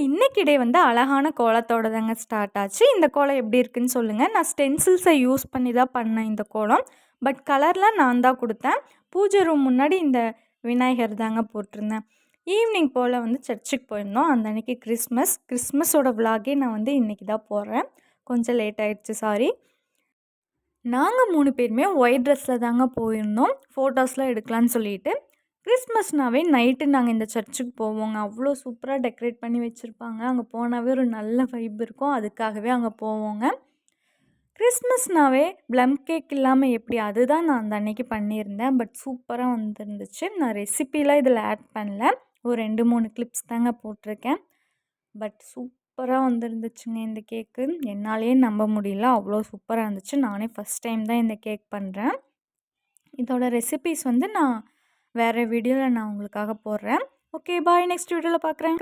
இன்னைக்கு டே வந்து அழகான கோலத்தோட தாங்க ஸ்டார்ட் ஆச்சு. இந்த கோலம் எப்படி இருக்குன்னு சொல்லுங்கள். நான் ஸ்டென்சில்ஸை யூஸ் பண்ணி தான் பண்ணேன் இந்த கோலம். பட் கலர்லாம் நான் தான் கொடுத்தேன். பூஜை ரூம் முன்னாடி இந்த விநாயகர் தாங்க போட்டிருந்தேன். ஈவினிங் போல் வந்து சர்ச்சுக்கு போயிருந்தோம். அந்த அன்றைக்கி கிறிஸ்மஸோட விலாகே நான் வந்து இன்றைக்கி தான் போடுறேன். கொஞ்சம் லேட் ஆகிடுச்சு, சாரி. நாங்கள் 3 பேருமே ஒயிட் ட்ரெஸ்ஸில் தாங்க போயிருந்தோம் ஃபோட்டோஸ்லாம் எடுக்கலான்னு சொல்லிட்டு. கிறிஸ்மஸ்னாவே நைட்டு நாங்கள் இந்த சர்ச்சுக்கு போவோங்க. அவ்வளோ சூப்பராக டெக்கரேட் பண்ணி வச்சுருப்பாங்க. அங்கே போனாவே ஒரு நல்ல வைப் இருக்கும். அதுக்காகவே அங்கே போவோங்க. கிறிஸ்மஸ்னாவே ப்ளம் கேக் இல்லாமல் எப்படி, அதுதான் நான் அந்த அன்னைக்கு பண்ணியிருந்தேன். பட் சூப்பராக வந்துருந்துச்சு. நான் ரெசிபிலாம் இதில் ஆட் பண்ணல. ஒரு 2-3 கிளிப்ஸ் தாங்க போட்டிருக்கேன். பட் சூப்பராக வந்துருந்துச்சுங்க இந்த கேக்கு. என்னாலேயே நம்ப முடியல, அவ்வளோ சூப்பராக இருந்துச்சு. நானே ஃபஸ்ட் டைம் தான் இந்த கேக் பண்ணுறேன். இதோட ரெசிபீஸ் வந்து நான் வேறு வீடியோவில் நான் உங்களுக்காக போடுறேன். ஓகே, பாய். நெக்ஸ்ட் வீடியோவில் பார்க்குறேன்.